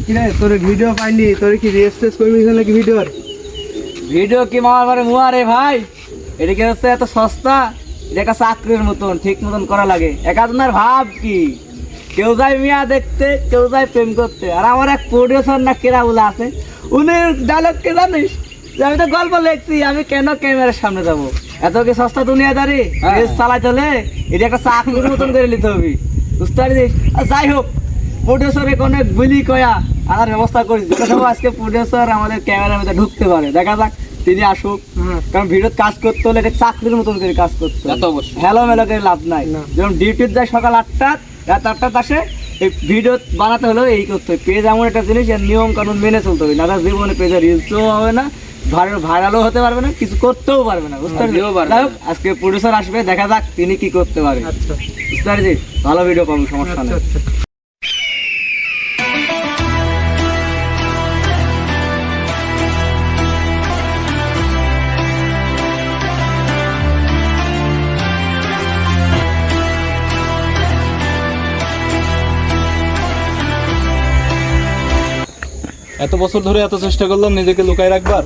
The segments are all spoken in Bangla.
কিরে তোর ভিডিও পাইনি, তোর কি রেজিস্ট্রেস করবি নাকি ভিডিওর? ভিডিও কি মামার মুয়া রে ভাই, এটা কি হচ্ছে এত সস্তা? এটা একটা চাকরির মতন ঠিক মতন করা লাগে। একাজনের ভাব কি, কেউ যায় মিয়া দেখতে, কেউ যায় প্রেম করতে। আর আমার এক প্রডিউসার না কেরা বলে আছে, উনি ডায়লগ কে জানিস যে আমি তো গল্প লিখছি, আমি কেন ক্যামেরার সামনে যাবো? এত কি সস্তা দুনিয়াদারি? চালাইতে হলে এটা একটা চাকরির মতন করে নিতে হবে, বুঝতে পারছিস? আর যাই হোক, প্রডিউসারে কোনো বুলি কয়া আনার ব্যবস্থা করেছি, আজকে প্রডিউসার আমাদের ক্যামেরার মধ্যে ঢুকতে পারে। দেখা যাক তিনি আসুক, কারণ ভিডিও কাজ করতে হলে এটা চাকরির মতন করে কাজ করতে হবে, হেলো মেলো করে লাভ নাই। যেমন ডিউটির যায় সকাল 8টা, রাত 8টায় আসে, এই ভিডিও বানাতে হলেও এই করতে হবে। পেজ এমন একটা জিনিস, এর নিয়ম কানুন মেনে চলতে হবে, না জীবনে পেজে রিলসও হবে না, ভাইরালও হতে পারবে না, কিছু করতেও পারবে না, বুঝতে পারছি? যাই হোক, আজকে প্রডিউসার আসবে, দেখা যাক তিনি কি করতে পারে, বুঝতে পারছি? ভালো ভিডিও পাবো, সমস্যা নেই। এত বছর ধরে এত চেষ্টা করলাম নিজেকে লুকায় রাখবার,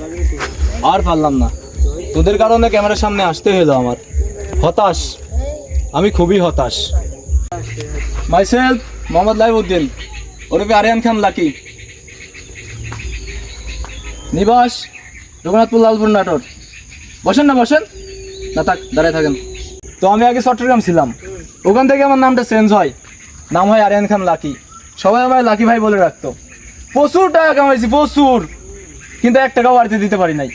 আর পারলাম না। তোদের কারণে ক্যামেরার সামনে আসতে হলো আমার। হতাশ, আমি খুবই হতাশ। মাইসেলফ মোহাম্মদ লাইবউদ্দিন, ওরফে আরিয়ান খান লাকি, নিবাস রঘুনাথপুর, লালপুর, নাটোর। বসেন না, বসেন না, থাক, দাঁড়ায় থাকেন। তো আমি আগে চট্টগ্রাম ছিলাম, ওখান থেকে আমার নামটা চেঞ্জ হয়, নাম হয় আরিয়ান খান লাকি। সবাই আমায় লাকি ভাই বলে রাখতো। প্রচুর টাকা কামাইছি, প্রচুর, কিন্তু 1 টাকাও বাড়িতে দিতে পারি নাই।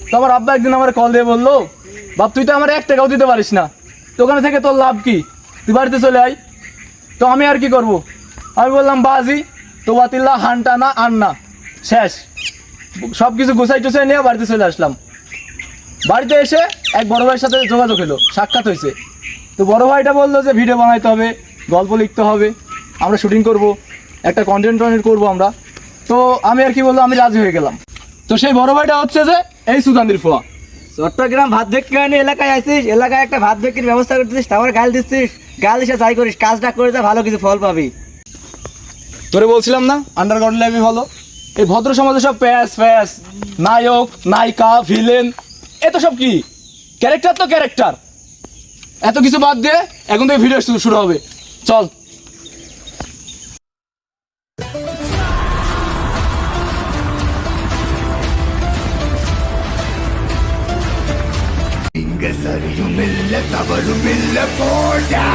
তো আমার আব্বা একদিন আমার কল দিয়ে বললো, বাপ তুই তো আমার 1 টাকাও দিতে পারিস না, তো ওখানে থেকে তোর লাভ কি, তুই বাড়িতে চলে আয়। তো আমি আর কি করব? আমি বললাম বাজি তো বাতিল্লা, হানটা না আন না, শেষ। সব কিছু গুছাই টুছাই নিয়ে বাড়িতে চলে আসলাম। বাড়িতে এসে এক বড় ভাইয়ের সাথে যোগাযোগ হলো, সাক্ষাৎ হয়েছে। তো বড় ভাইটা বললো যে ভিডিও বানাইতে হবে, গল্প লিখতে হবে, আমরা শুটিং করব, একটা কন্টেন্ট করবো আমরা। তো আমি আর কি বললাম, আমি রাজি হয়ে গেলাম। তো সেই বড় ভাইটা হচ্ছে যে এই সুধান্দির ফোয়া। চট্টগ্রাম ভাত বিক্রি হয়নি, এলাকায় আসিস, এলাকায় একটা ভাত বিক্রির ব্যবস্থা করতেছিস, তারপর গাল দিচ্ছিস। গাল দিসে যাই করিস, কাজটা করে যা, ভালো কিছু ফল পাবি। তোরে বলছিলাম না আন্ডারগ্রাউন্ড লাইফে ভালো। এই ভদ্র সমাজে সব প্যাস ফ্যাস, নায়ক নায়িকা ভিলেন, এত সব কি ক্যারেক্টার? তো ক্যারেক্টার, এত কিছু বাদ দিয়ে এখন থেকে ভিডিও শুরু হবে, চল। Sariumilla, tavalumilla, porta.